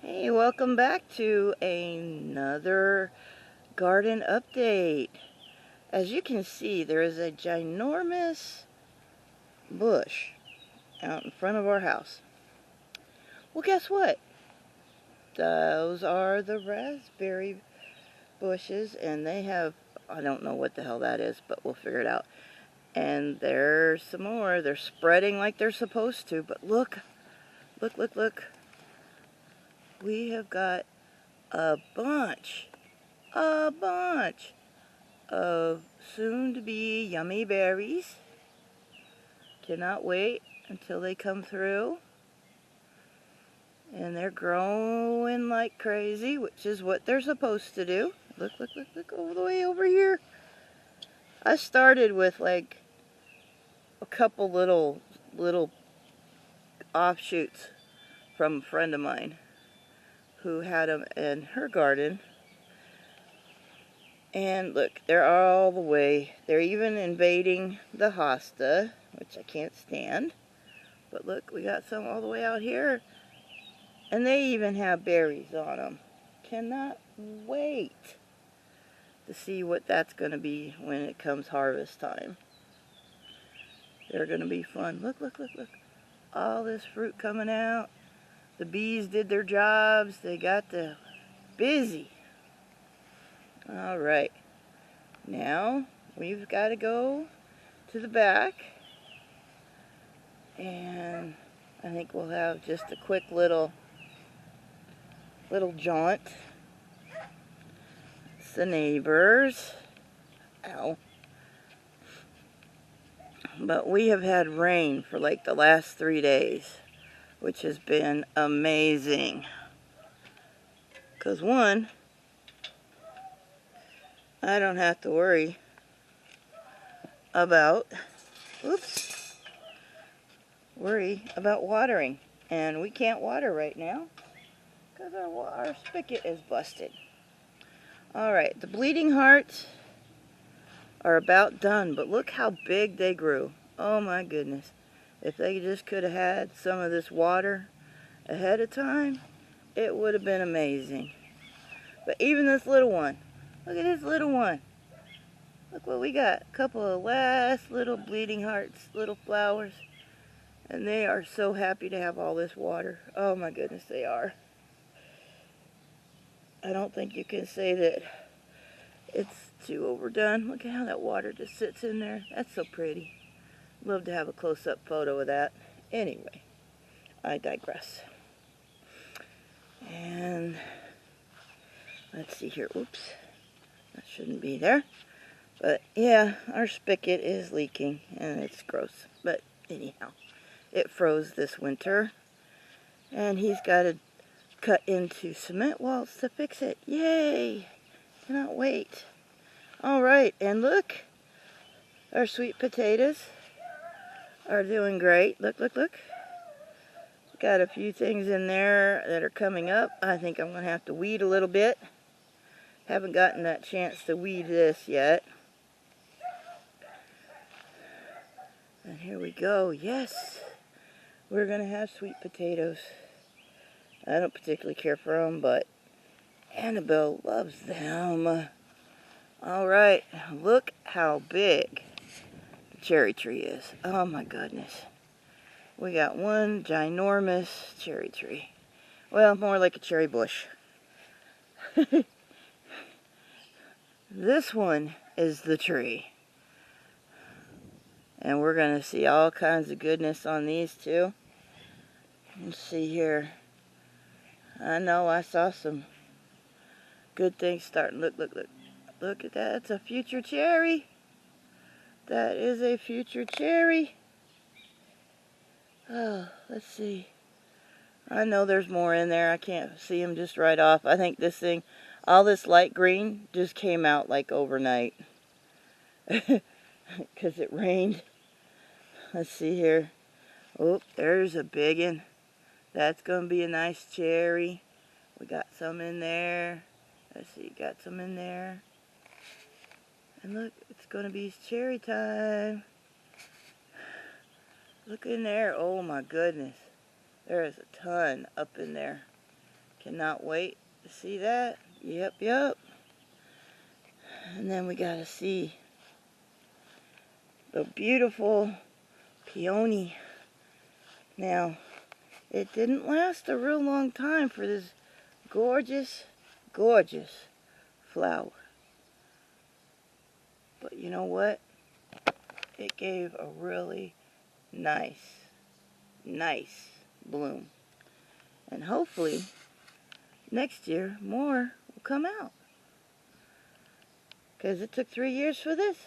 Hey, welcome back to another garden update. As you can see, there is a ginormous bush out in front of our house. Well, guess what? Those are the raspberry bushes, and they have, I don't know what the hell that is, but we'll figure it out. And there's some more. They're spreading like they're supposed to, but look. We have got a bunch of soon-to-be yummy berries. Cannot wait until they come through. And they're growing like crazy, which is what they're supposed to do. Look all the way over here. I started with like a couple little offshoots from a friend of mine who had them in her garden. And look, they're all the way. They're even invading the hosta, which I can't stand. But look, we got some all the way out here. And they even have berries on them. Cannot wait to see what that's going to be when it comes harvest time. They're going to be fun. Look. All this fruit coming out. The bees did their jobs. They got busy. All right. Now we've got to go to the back. And I think we'll have just a quick little jaunt. It's the neighbors. Ow. But we have had rain for like the last 3 days, which has been amazing. Because one, I don't have to worry about, watering. And we can't water right now because our spigot is busted. Alright, the bleeding hearts are about done, but look how big they grew. Oh my goodness. If they just could have had some of this water ahead of time, it would have been amazing. But even this little one, look at this little one. Look what we got. A couple of last little bleeding hearts, little flowers. And they are so happy to have all this water. Oh my goodness, they are. I don't think you can say that it's too overdone. Look at how that water just sits in there. That's so pretty. Love to have a close-up photo of that. Anyway, I digress. And let's see here. Oops. That shouldn't be there. But yeah, our spigot is leaking and it's gross. But anyhow, it froze this winter. And he's got to cut into cement walls to fix it. Yay! Cannot wait. Alright, and look. Our sweet potatoes are doing great. Look. Got a few things in there that are coming up. I think I'm going to have to weed a little bit. Haven't gotten that chance to weed this yet. And here we go. Yes, we're going to have sweet potatoes. I don't particularly care for them, but Annabelle loves them. Alright, look how big the cherry tree is. Oh my goodness. We got one ginormous cherry tree. Well, more like a cherry bush. This one is the tree. And we're going to see all kinds of goodness on these too. Let's see here. I know I saw some good things starting. Look. Look at that. That's a future cherry. That is a future cherry. Oh, let's see. I know there's more in there. I can't see them just right off. I think this thing, all this light green, just came out like overnight. Because it rained. Let's see here. Oh, there's a big one. That's going to be a nice cherry. We got some in there. Let's see, got some in there. And look, it's going to be cherry time. Look in there. Oh my goodness. There is a ton up in there. Cannot wait to see that. Yep, yep. And then we gotta see the beautiful peony. Now, it didn't last a real long time for this gorgeous, gorgeous flower. But you know what? It gave a really nice bloom. And hopefully, next year, more will come out. Because it took 3 years for this.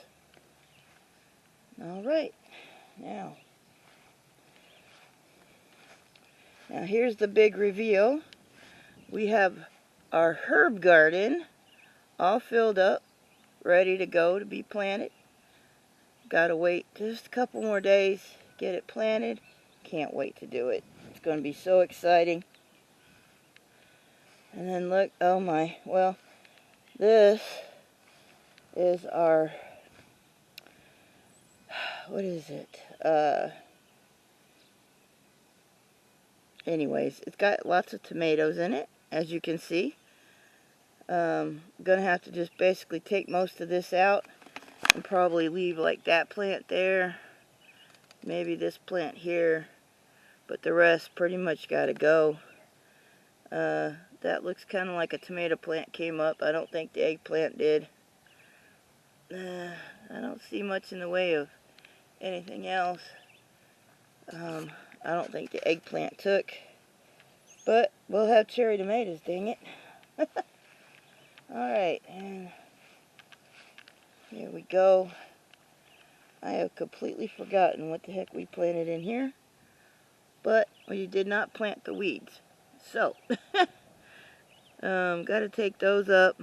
Alright, now here's the big reveal. We have our herb garden all filled up, ready to go to be planted. Gotta wait just a couple more days, get it planted. Can't wait to do it. It's going to be so exciting. And then look, oh my, well, this is our, what is it? Anyways, it's got lots of tomatoes in it, as you can see. Gonna have to just basically take most of this out and probably leave like that plant there, maybe this plant here, but the rest pretty much gotta go. That looks kind of like a tomato plant came up. I don't think the eggplant did. I don't see much in the way of anything else. I don't think the eggplant took, but we'll have cherry tomatoes, dang it. Alright, and here we go. I have completely forgotten what the heck we planted in here, but we did not plant the weeds. So, gotta take those up.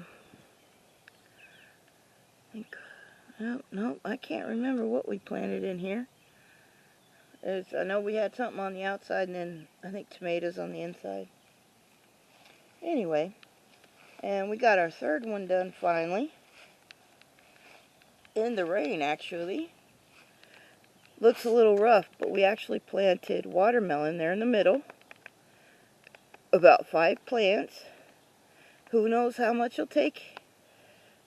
Nope, I can't remember what we planted in here. I know we had something on the outside and then I think tomatoes on the inside. Anyway, and we got our third one done finally. In the rain, actually. Looks a little rough, but we actually planted watermelon there in the middle. About 5 plants. Who knows how much it'll take.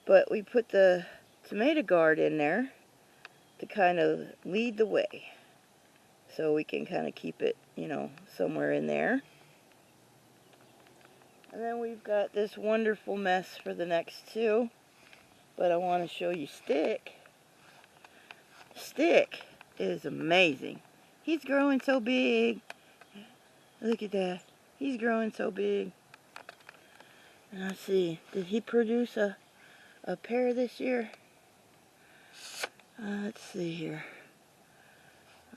But we put the tomato gourd in there to kind of lead the way. So we can kind of keep it, you know, somewhere in there. And then we've got this wonderful mess for the next 2. But I want to show you Stick. Stick is amazing. He's growing so big. Look at that. He's growing so big. And let's see, did he produce a pear this year? Let's see here.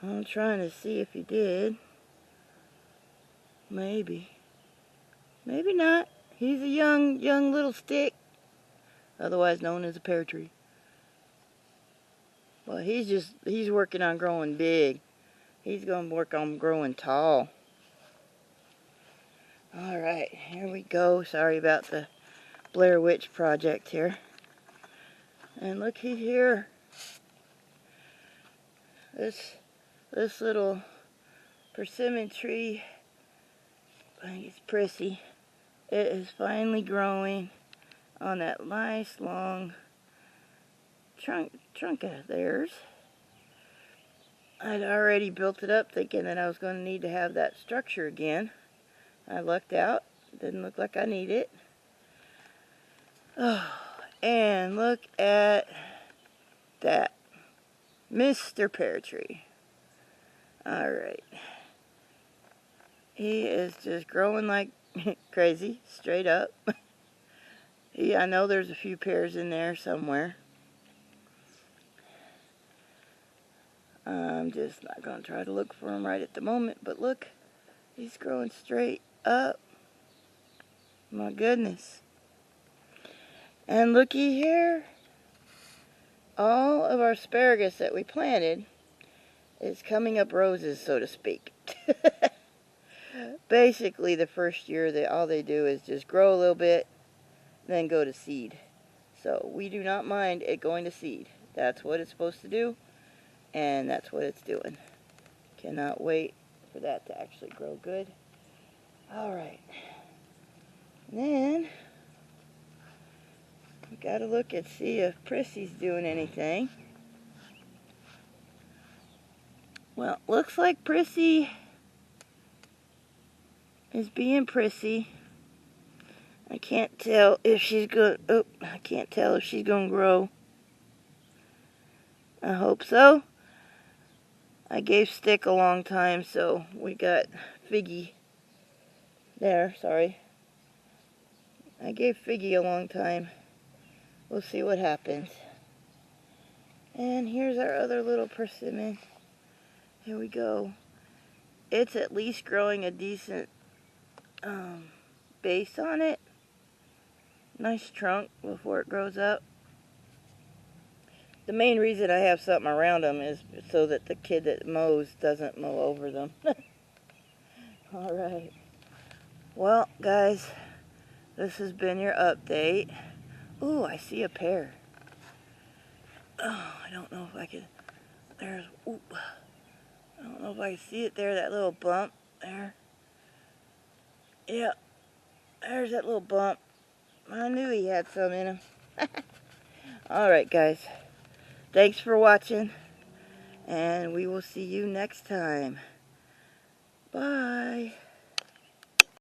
I'm trying to see if he did. Maybe. Maybe not. He's a young little stick, otherwise known as a pear tree. Well, he's working on growing big. He's going to work on growing tall. Alright, here we go. Sorry about the Blair Witch Project here. And looky here. This little persimmon tree, I think it's Prissy, it is finally growing on that nice long trunk of theirs. I'd already built it up thinking that I was going to need to have that structure again. I lucked out. Didn't look like I need it. Oh, and look at that. Mr. Pear Tree. Alright. He is just growing like crazy, straight up. I know there's a few pears in there somewhere. I'm just not going to try to look for them right at the moment, but look, he's growing straight up. My goodness. And looky here. All of our asparagus that we planted is coming up roses, so to speak. Basically, the first year, all they do is just grow a little bit, then go to seed. So we do not mind it going to seed. That's what it's supposed to do, and that's what it's doing. Cannot wait for that to actually grow good. Alright. Gotta look and see if Prissy's doing anything. Well, looks like Prissy is being Prissy. I can't tell if she's going. Oh, I can't tell if she's going to grow. I hope so. I gave Stick a long time, so we got Figgy there. Sorry. I gave Figgy a long time. We'll see what happens. And here's our other little persimmon. Here we go. It's at least growing a decent base on it. Nice trunk before it grows up. The main reason I have something around them is so that the kid that mows doesn't mow over them. Alright. Well, guys, this has been your update. Ooh, I see a pear. Oh, I don't know if I can. There's. Ooh. I don't know if I can see it there, that little bump there. Yeah, there's that little bump. I knew he had some in him. Alright, guys. Thanks for watching, and we will see you next time. Bye.